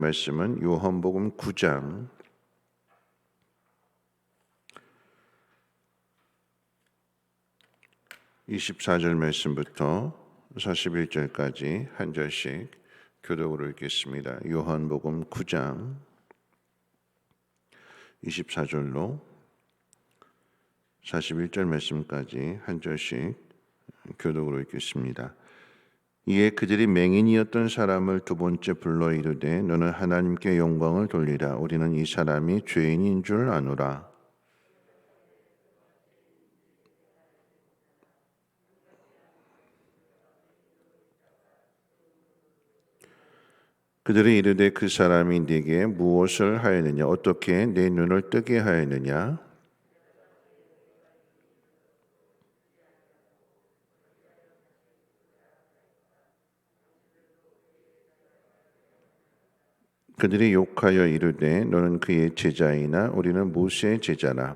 말씀은 요한복음 9장 24절 말씀부터 41절까지 한 절씩 교독으로 읽겠습니다. 요한복음 9장 24절로 41절 말씀까지 한 절씩 교독으로 읽겠습니다. 이에 그들이 맹인이었던 사람을 두 번째 불러 이르되 너는 하나님께 영광을 돌리라. 우리는 이 사람이 죄인인 줄 아노라. 그들이 이르되 그 사람이 네게 무엇을 하였느냐? 어떻게 내 눈을 뜨게 하였느냐? 그들이 욕하여 이르되 너는 그의 제자이나 우리는 모세의 제자라.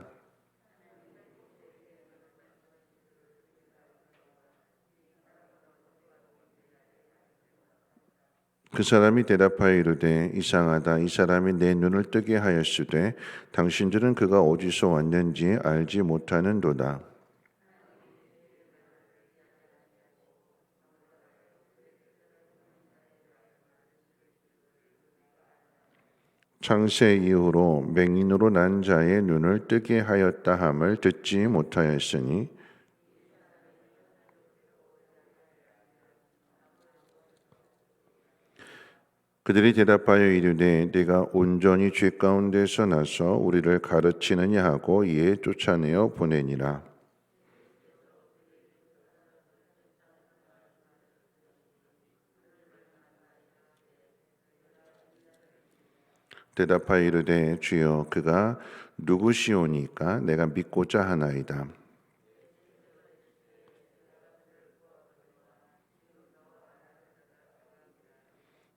그 사람이 대답하여 이르되 이상하다. 이 사람이 내 눈을 뜨게 하였으되 당신들은 그가 어디서 왔는지 알지 못하는도다. 창세 이후로 맹인으로 난 자의 눈을 뜨게 하였다 함을 듣지 못하였으니 그들이 대답하여 이르되 네가 온전히 죄 가운데서 나서 우리를 가르치느냐 하고 이에 쫓아내어 보내니라. 대답하여 이르되 주여 그가 누구시오니까 내가 믿고자 하나이다.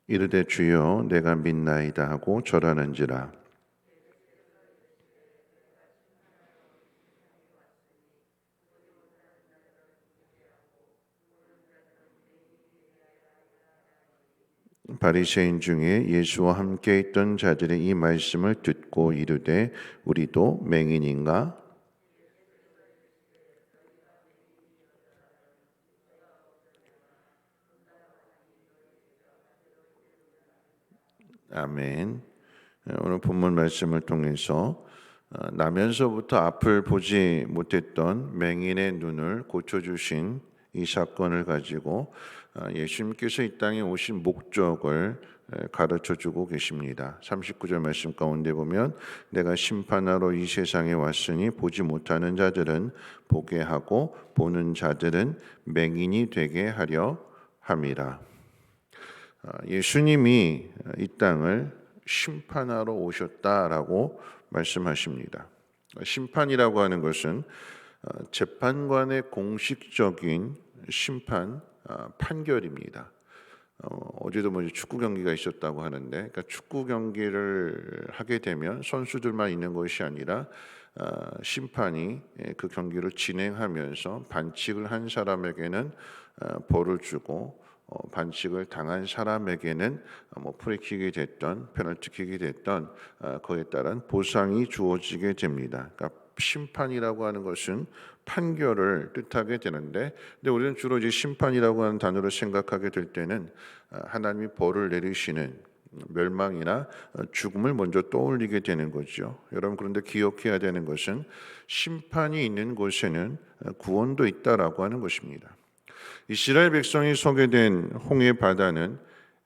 이르되 주여 내가 믿나이다 하고 절하는지라. 바리새인 중에 예수와 함께 있던 자들이 이 말씀을 듣고 이르되 우리도 맹인인가? 아멘. 오늘 본문 말씀을 통해서 나면서부터 앞을 보지 못했던 맹인의 눈을 고쳐주신 이 사건을 가지고 예수님께서 이 땅에 오신 목적을 가르쳐주고 계십니다. 39절 말씀 가운데 보면 내가 심판하러 이 세상에 왔으니 보지 못하는 자들은 보게 하고 보는 자들은 맹인이 되게 하려 함이라. 예수님이 이 땅을 심판하러 오셨다라고 말씀하십니다. 심판이라고 하는 것은 재판관의 공식적인 심판, 판결입니다. 어제도 축구 경기가 있었다고 하는데, 그러니까 축구 경기를 하게 되면 선수들만 있는 것이 아니라 심판이 그 경기를 진행하면서 반칙을 한 사람에게는 벌을 주고 반칙을 당한 사람에게는 프리킥이 됐던 페널티킥이 됐던 그에 따른 보상이 주어지게 됩니다. 그러니까 심판이라고 하는 것은 판결을 뜻하게 되는데, 근데 우리는 주로 이제 심판이라고 하는 단어를 생각하게 될 때는 하나님이 벌을 내리시는 멸망이나 죽음을 먼저 떠올리게 되는 거죠. 여러분, 그런데 기억해야 되는 것은 심판이 있는 곳에는 구원도 있다라고 하는 것입니다. 이스라엘 백성이 서게 된 홍해 바다는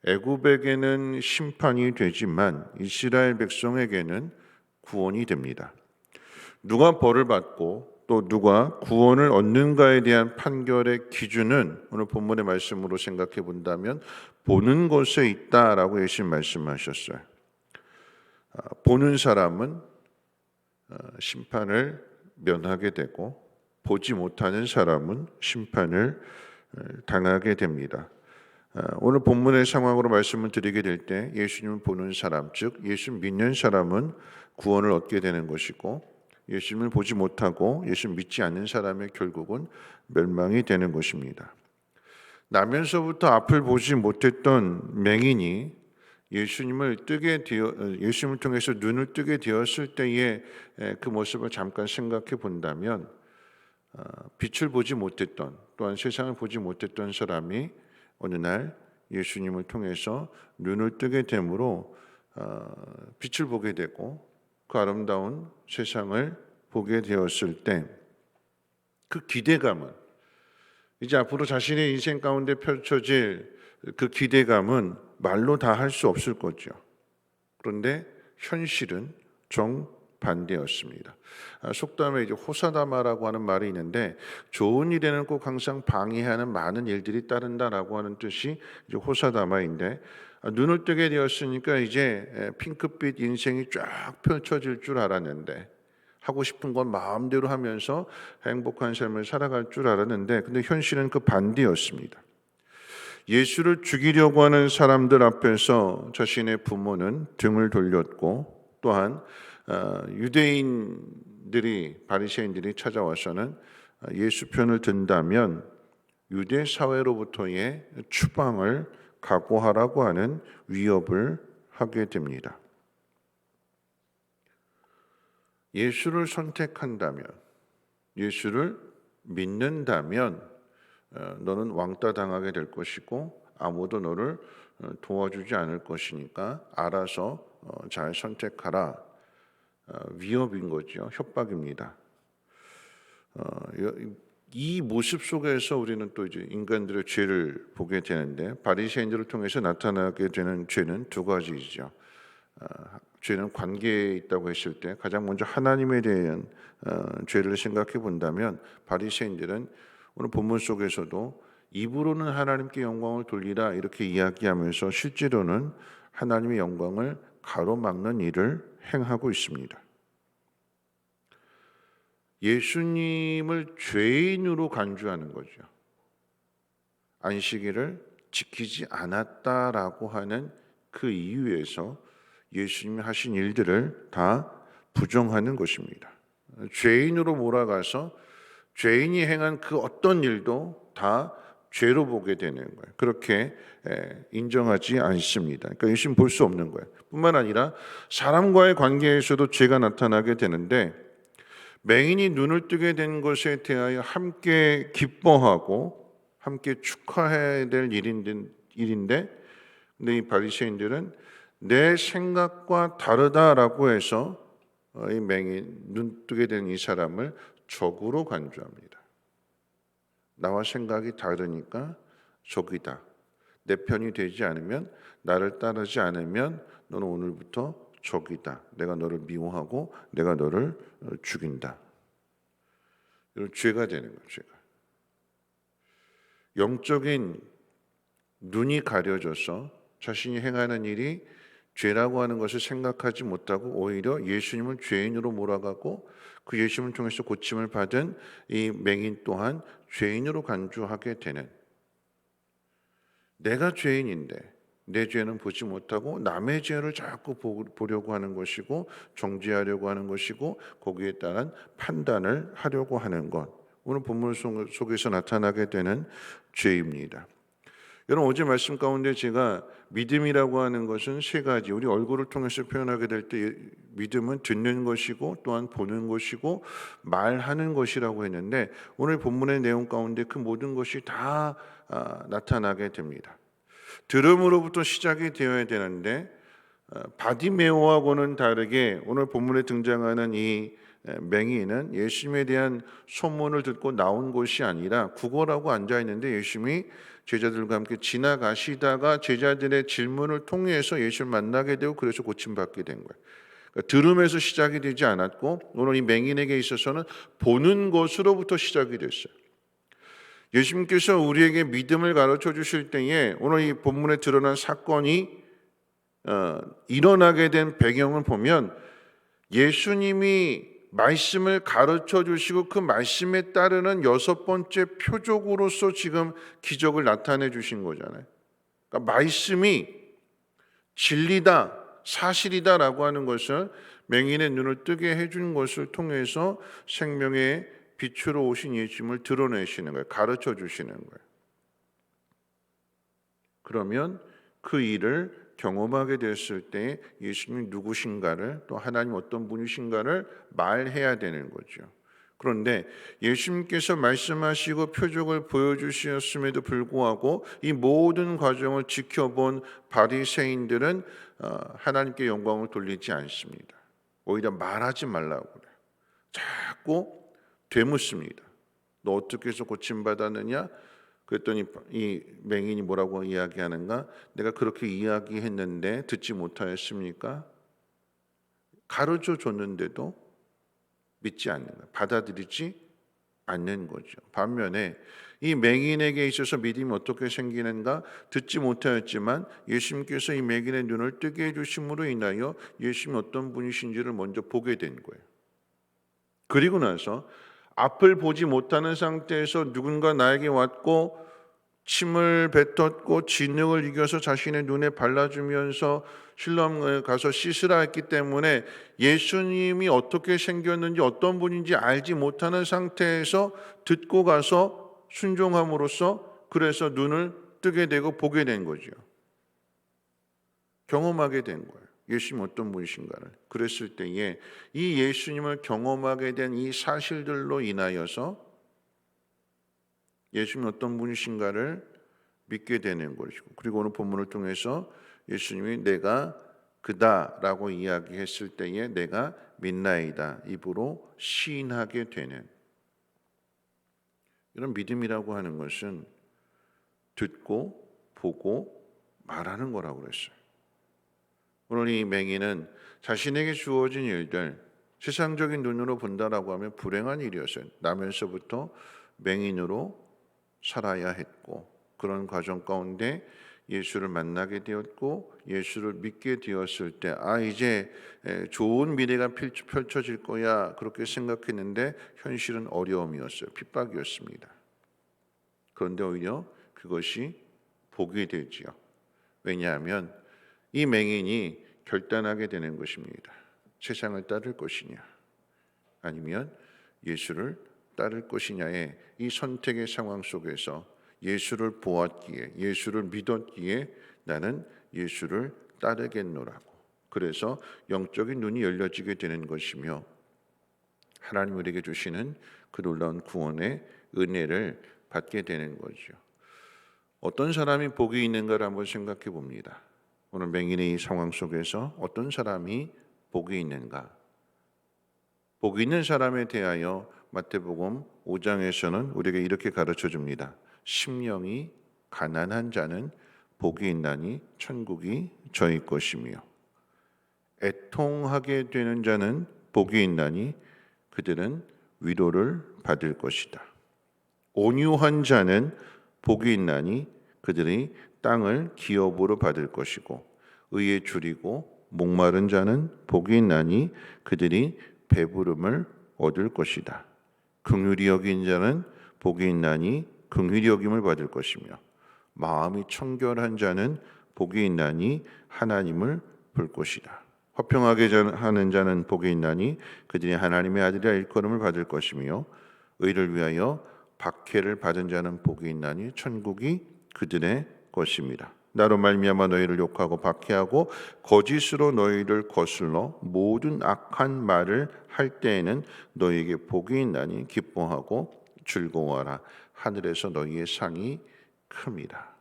애굽에게는 심판이 되지만 이스라엘 백성에게는 구원이 됩니다. 누가 벌을 받고 또 누가 구원을 얻는가에 대한 판결의 기준은 오늘 본문의 말씀으로 생각해 본다면 보는 곳에 있다라고 예수님 말씀하셨어요. 보는 사람은 심판을 면하게 되고 보지 못하는 사람은 심판을 당하게 됩니다. 오늘 본문의 상황으로 말씀을 드리게 될 때 예수님을 보는 사람, 즉 예수 믿는 사람은 구원을 얻게 되는 것이고 예수님을 보지 못하고 예수 믿지 않는 사람의 결국은 멸망이 되는 것입니다. 나면서부터 앞을 보지 못했던 맹인이 예수님을 통해서 눈을 뜨게 되었을 때의 그 모습을 잠깐 생각해 본다면, 빛을 보지 못했던, 또한 세상을 보지 못했던 사람이 어느 날 예수님을 통해서 눈을 뜨게 되므로 빛을 보게 되고 그 아름다운 세상을 보게 되었을 때, 그 기대감은, 이제 앞으로 자신의 인생 가운데 펼쳐질 그 기대감은 말로 다 할 수 없을 거죠. 그런데 현실은 정반대였습니다. 속담에 이제 호사다마라고 하는 말이 있는데, 좋은 일에는 꼭 항상 방해하는 많은 일들이 따른다라고 하는 뜻이 이제 호사다마인데, 눈을 뜨게 되었으니까 이제 핑크빛 인생이 쫙 펼쳐질 줄 알았는데, 하고 싶은 건 마음대로 하면서 행복한 삶을 살아갈 줄 알았는데, 근데 현실은 그 반대였습니다. 예수를 죽이려고 하는 사람들 앞에서 자신의 부모는 등을 돌렸고, 또한 바리새인들이 찾아와서는 예수 편을 든다면 유대 사회로부터의 추방을 각오하라고 하는 위협을 하게 됩니다. 예수를 선택한다면, 예수를 믿는다면 너는 왕따 당하게 될 것이고 아무도 너를 도와주지 않을 것이니까 알아서 잘 선택하라. 위협인 거죠. 협박입니다. 이 모습 속에서 우리는 또 이제 인간들의 죄를 보게 되는데, 바리새인들을 통해서 나타나게 되는 죄는 두 가지이죠. 죄는 관계에 있다고 했을 때 가장 먼저 하나님에 대한 죄를 생각해 본다면, 바리새인들은 오늘 본문 속에서도 입으로는 하나님께 영광을 돌리라 이렇게 이야기하면서 실제로는 하나님의 영광을 가로막는 일을 행하고 있습니다. 예수님을 죄인으로 간주하는 거죠. 안식일을 지키지 않았다라고 하는 그 이유에서 예수님이 하신 일들을 다 부정하는 것입니다. 죄인으로 몰아가서 죄인이 행한 그 어떤 일도 다 죄로 보게 되는 거예요. 그렇게 인정하지 않습니다. 그러니까 예수님 볼 수 없는 거예요. 뿐만 아니라 사람과의 관계에서도 죄가 나타나게 되는데, 맹인이 눈을 뜨게 된 것에 대하여 함께 기뻐하고 함께 축하해야 될 일인데, 근데 이 바리새인들은 내 생각과 다르다라고 해서 이 맹인, 눈 뜨게 된 이 사람을 적으로 간주합니다. 나와 생각이 다르니까 적이다. 내 편이 되지 않으면, 나를 따르지 않으면 너는 오늘부터 적이다. 내가 너를 미워하고 내가 너를 죽인다. 이런 죄가 되는 거예요. 죄가. 영적인 눈이 가려져서 자신이 행하는 일이 죄라고 하는 것을 생각하지 못하고 오히려 예수님을 죄인으로 몰아가고, 그 예수님을 통해서 고침을 받은 이 맹인 또한 죄인으로 간주하게 되는, 내가 죄인인데 내 죄는 보지 못하고 남의 죄를 자꾸 보려고 하는 것이고 정죄하려고 하는 것이고 거기에 따른 판단을 하려고 하는 것, 오늘 본문 속에서 나타나게 되는 죄입니다. 여러분, 어제 말씀 가운데 제가 믿음이라고 하는 것은 세 가지, 우리 얼굴을 통해서 표현하게 될 때 믿음은 듣는 것이고 또한 보는 것이고 말하는 것이라고 했는데, 오늘 본문의 내용 가운데 그 모든 것이 다 나타나게 됩니다. 들음으로부터 시작이 되어야 되는데, 바디메오하고는 다르게 오늘 본문에 등장하는 이 맹인은 예수님에 대한 소문을 듣고 나온 것이 아니라 구걸하고 앉아 있는데, 예수님이 제자들과 함께 지나가시다가 제자들의 질문을 통해서 예수를 만나게 되고 그래서 고침받게 된 거예요. 그러니까 들음에서 시작이 되지 않았고, 오늘 이 맹인에게 있어서는 보는 것으로부터 시작이 됐어요. 예수님께서 우리에게 믿음을 가르쳐 주실 때에 오늘 이 본문에 드러난 사건이 일어나게 된 배경을 보면, 예수님이 말씀을 가르쳐 주시고 그 말씀에 따르는 여섯 번째 표적으로서 지금 기적을 나타내 주신 거잖아요. 그러니까 말씀이 진리다, 사실이다라고 하는 것을 맹인의 눈을 뜨게 해준 것을 통해서 생명의 빛으로 오신 예수님을 드러내시는 거예요. 가르쳐 주시는 거예요. 그러면 그 일을 경험하게 됐을 때 예수님이 누구신가를, 또 하나님 어떤 분이신가를 말해야 되는 거죠. 그런데 예수님께서 말씀하시고 표적을 보여주셨음에도 불구하고 이 모든 과정을 지켜본 바리새인들은 하나님께 영광을 돌리지 않습니다. 오히려 말하지 말라고 그래요. 자꾸 되묻습니다. 너 어떻게 해서 고침받았느냐? 그랬더니 이 맹인이 뭐라고 이야기하는가? 내가 그렇게 이야기했는데 듣지 못하였습니까? 가르쳐 줬는데도 믿지 않는 거예요. 받아들이지 않는 거죠. 반면에 이 맹인에게 있어서 믿음이 어떻게 생기는가? 듣지 못하였지만 예수님께서 이 맹인의 눈을 뜨게 해주심으로 인하여 예수님이 어떤 분이신지를 먼저 보게 된 거예요. 그리고 나서 앞을 보지 못하는 상태에서 누군가 나에게 왔고 침을 뱉었고 진흙을 이겨서 자신의 눈에 발라주면서 실로암에 가서 씻으라 했기 때문에 예수님이 어떻게 생겼는지 어떤 분인지 알지 못하는 상태에서 듣고 가서 순종함으로써 그래서 눈을 뜨게 되고 보게 된 거죠. 경험하게 된 거예요. 예수님 어떤 분이신가를. 그랬을 때에 이 예수님을 경험하게 된 이 사실들로 인하여서 예수님이 어떤 분이신가를 믿게 되는 것이고, 그리고 오늘 본문을 통해서 예수님이 내가 그다라고 이야기했을 때에 내가 믿나이다 입으로 시인하게 되는, 이런 믿음이라고 하는 것은 듣고 보고 말하는 거라고 그랬어요. 오늘 이 맹인은 자신에게 주어진 일들, 세상적인 눈으로 본다라고 하면 불행한 일이었어요. 나면서부터 맹인으로 살아야 했고, 그런 과정 가운데 예수를 만나게 되었고 예수를 믿게 되었을 때 이제 좋은 미래가 펼쳐질 거야 그렇게 생각했는데 현실은 어려움이었어요. 핍박이었습니다. 그런데 오히려 그것이 복이 되지요. 왜냐하면 이 맹인이 결단하게 되는 것입니다. 세상을 따를 것이냐 아니면 예수를 따를 것이냐의 이 선택의 상황 속에서 예수를 보았기에, 예수를 믿었기에 나는 예수를 따르겠노라고, 그래서 영적인 눈이 열려지게 되는 것이며 하나님 우리에게 주시는 그 놀라운 구원의 은혜를 받게 되는 거죠. 어떤 사람이 복이 있는가를 한번 생각해 봅니다. 오늘 맹인의 이 상황 속에서 어떤 사람이 복이 있는가? 복이 있는 사람에 대하여 마태복음 5장에서는 우리에게 이렇게 가르쳐 줍니다. 심령이 가난한 자는 복이 있나니 천국이 저희 것이며, 애통하게 되는 자는 복이 있나니 그들은 위로를 받을 것이다. 온유한 자는 복이 있나니 그들이 땅을 기업으로 받을 것이고, 의에 줄이고 목마른 자는 복이 있나니 그들이 배부름을 얻을 것이다. 긍휼히 여긴 자는 복이 있나니 긍휼히 여김을 받을 것이며, 마음이 청결한 자는 복이 있나니 하나님을 볼 것이다. 화평하게 하는 자는 복이 있나니 그들이 하나님의 아들이라 일컬음을 받을 것이며, 의를 위하여 박해를 받은 자는 복이 있나니 천국이 그들의 것입니다. 나로 말미암아 너희를 욕하고 박해하고 거짓으로 너희를 거슬러 모든 악한 말을 할 때에는 너희에게 복이 있나니 기뻐하고 즐거워하라. 하늘에서 너희의 상이 큽니다.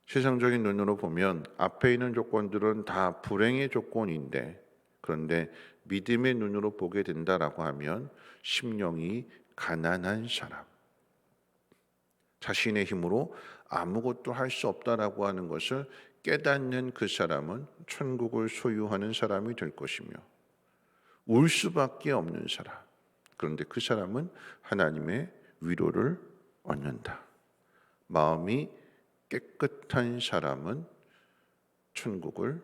세상적인 눈으로 보면 앞에 있는 조건들은 다 불행의 조건인데, 그런데 믿음의 눈으로 보게 된다라고 하면 심령이 가난한 사람, 자신의 힘으로 아무것도 할 수 없다라고 하는 것을 깨닫는 그 사람은 천국을 소유하는 사람이 될 것이며, 울 수밖에 없는 사람, 그런데 그 사람은 하나님의 위로를 얻는다. 마음이 깨끗한 사람은 천국을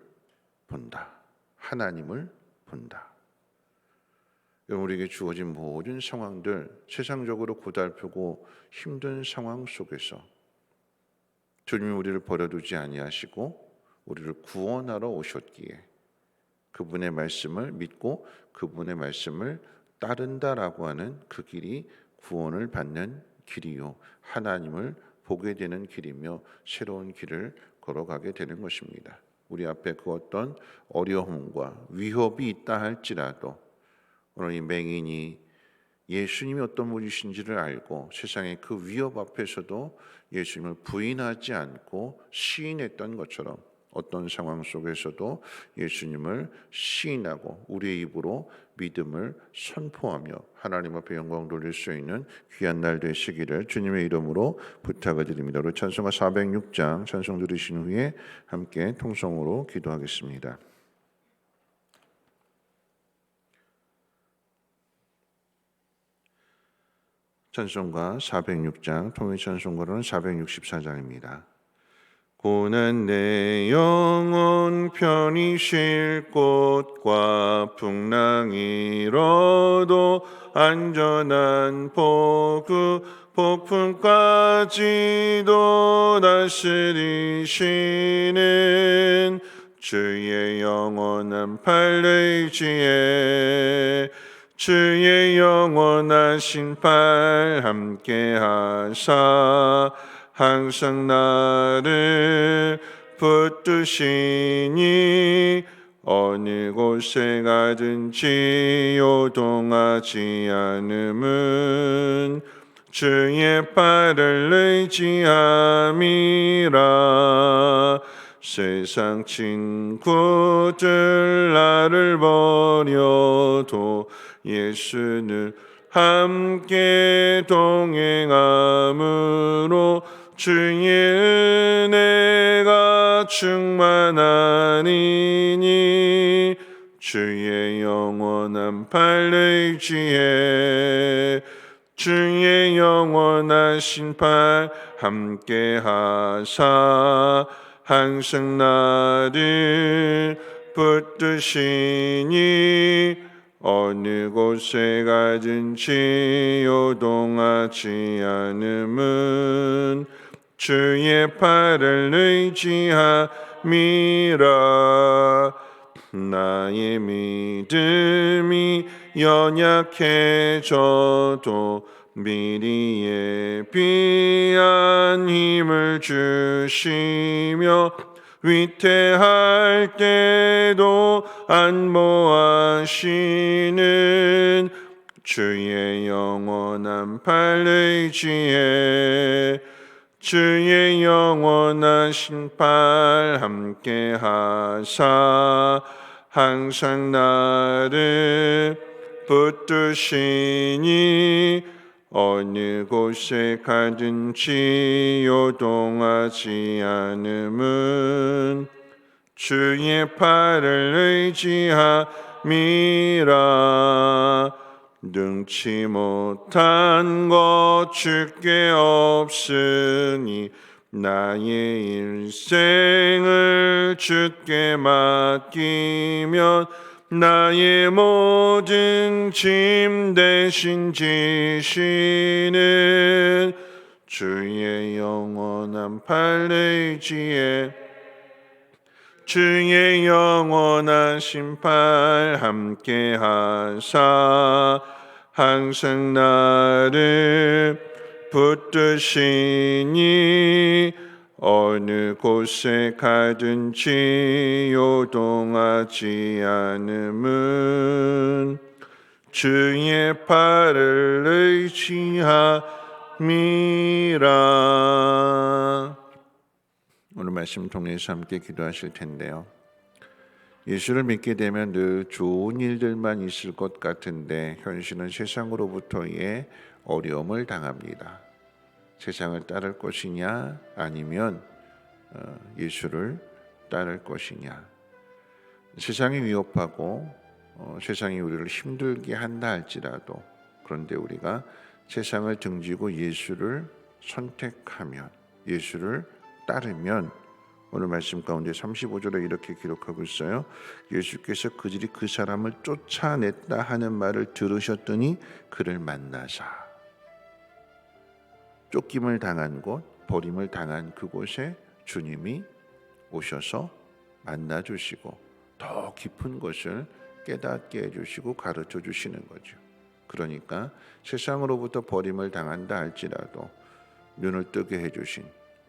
본다. 하나님을 본다. 우리에게 주어진 모든 상황들, 세상적으로 고달프고 힘든 상황 속에서 주님이 우리를 버려두지 아니하시고 우리를 구원하러 오셨기에 그분의 말씀을 믿고 그분의 말씀을 따른다라고 하는 그 길이 구원을 받는 길이요, 하나님을 보게 되는 길이며 새로운 길을 걸어가게 되는 것입니다. 우리 앞에 그 어떤 어려움과 위협이 있다 할지라도 오늘 이 맹인이 예수님이 어떤 분이신지를 알고 세상의 그 위협 앞에서도 예수님을 부인하지 않고 시인했던 것처럼 어떤 상황 속에서도 예수님을 시인하고 우리의 입으로 믿음을 선포하며 하나님 앞에 영광 돌릴 수 있는 귀한 날 되시기를 주님의 이름으로 부탁을 드립니다. 우리 찬송가 406장 찬송 들으신 후에 함께 통성으로 기도하겠습니다. 찬송가 406장 통일 찬송가로는 464장입니다. 고난 내 영혼 편히 쉴 곳과 풍랑이로도 안전한 포구 폭풍까지도 다스리시는 주의 영원한 팔 의지에 주의 영원하신 팔 함께하사 항상 나를 붙드시니 어느 곳에 가든지 요동하지 않음은 주의 팔을 의지함이라. 세상 친구들 나를 버려도 예수는 함께 동행함으로 주의 은혜가 충만하니니 주의 영원한 팔 의지에 주의 영원하신 팔 함께하사 항상 나를 붙드시니 어느 곳에 가든지 요동하지 않음은 주의 팔을 의지함이라. 나의 믿음이 연약해져도 미리 예비한 힘을 주시며 위태할 때도 안보하시는 주의 영원한 팔 의지에 주의 영원하신 팔 함께하사 항상 나를 붙드시니 어느 곳에 가든지 요동하지 않음은 주의 팔을 의지함이라. 능치 못한 것 주께 없으니 나의 일생을 주께 맡기면 나의 모든 짐 대신 지시는 주의 영원한 팔 의지에 주의 영원하신 팔 함께하사 항상 나를 붙드시니 어느 곳에 가든지 요동하지 않음은 주의 팔을 의지함이라. 오늘 말씀 통해서 함께 기도하실 텐데요. 예수를 믿게 되면 늘 좋은 일들만 있을 것 같은데 현실은 세상으로부터의 어려움을 당합니다. 세상을 따를 것이냐 아니면 예수를 따를 것이냐. 세상이 위협하고 세상이 우리를 힘들게 한다 할지라도 그런데 우리가 세상을 등지고 예수를 선택하면 예수를 따르면 오늘 말씀 가운데 35절에 이렇게 기록하고 있어요. 예수께서 그들이 그 사람을 쫓아냈다 하는 말을 들으셨더니 그를 만나사 쫓김을 당한 곳, 버림을 당한 그곳에 주님이 오셔서 만나주시고 더 깊은 것을 깨닫게 해주시고 가르쳐 주시는 거죠. 그러니까 세상으로부터 버림을 당한다 할지라도 눈을 뜨게 해주신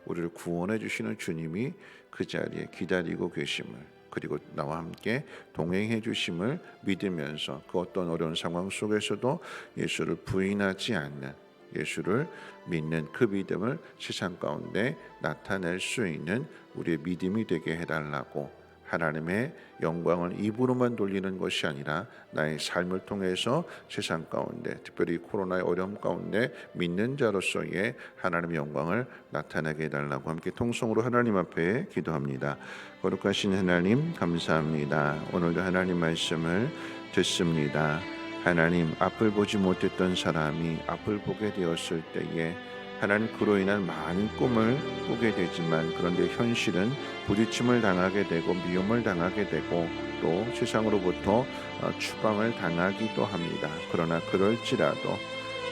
우리를 구원해 주시는 주님이 그 자리에 기다리고 계심을, 그리고 나와 함께 동행해 주심을 믿으면서 그 어떤 어려운 상황 속에서도 예수를 부인하지 않는, 예수를 믿는 그 믿음을 세상 가운데 나타낼 수 있는 우리의 믿음이 되게 해달라고, 하나님의 영광을 입으로만 돌리는 것이 아니라 나의 삶을 통해서 세상 가운데, 특별히 코로나의 어려움 가운데 믿는 자로서의 하나님의 영광을 나타내게 해달라고 함께 통성으로 하나님 앞에 기도합니다. 거룩하신 하나님, 감사합니다. 오늘도 하나님 말씀을 듣습니다. 하나님, 앞을 보지 못했던 사람이 앞을 보게 되었을 때에 하나님, 그로 인한 많은 꿈을 꾸게 되지만, 그런데 현실은 부딪힘을 당하게 되고 미움을 당하게 되고 또 세상으로부터 추방을 당하기도 합니다. 그러나 그럴지라도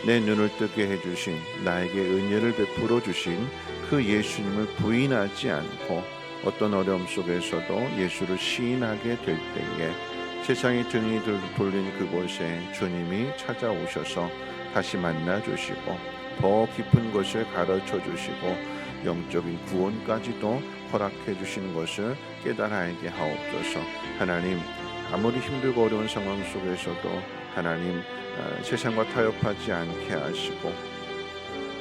내 눈을 뜨게 해주신, 나에게 은혜를 베풀어 주신 그 예수님을 부인하지 않고 어떤 어려움 속에서도 예수를 시인하게 될 때에 세상의 등이 돌린 그곳에 주님이 찾아오셔서 다시 만나 주시고 더 깊은 것을 가르쳐 주시고 영적인 구원까지도 허락해 주시는 것을 깨달아 알게 하옵소서. 하나님, 아무리 힘들고 어려운 상황 속에서도 하나님, 세상과 타협하지 않게 하시고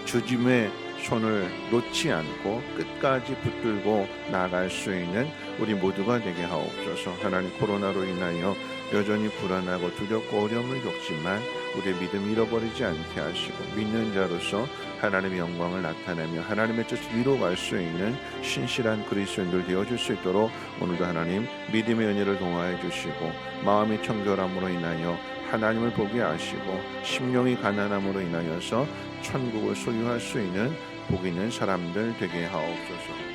주님의 손을 놓지 않고 끝까지 붙들고 나아갈 수 있는 우리 모두가 되게 하옵소서. 하나님, 코로나로 인하여 여전히 불안하고 두렵고 어려움을 겪지만 우리의 믿음 잃어버리지 않게 하시고 믿는 자로서 하나님의 영광을 나타내며 하나님의 뜻을 이루어갈 수 있는 신실한 그리스도인들 되어줄 수 있도록 오늘도 하나님 믿음의 은혜를 동하여 주시고 마음의 청결함으로 인하여 하나님을 보게 하시고 심령이 가난함으로 인하여서 천국을 소유할 수 있는 복 있는 사람들 되게 하옵소서.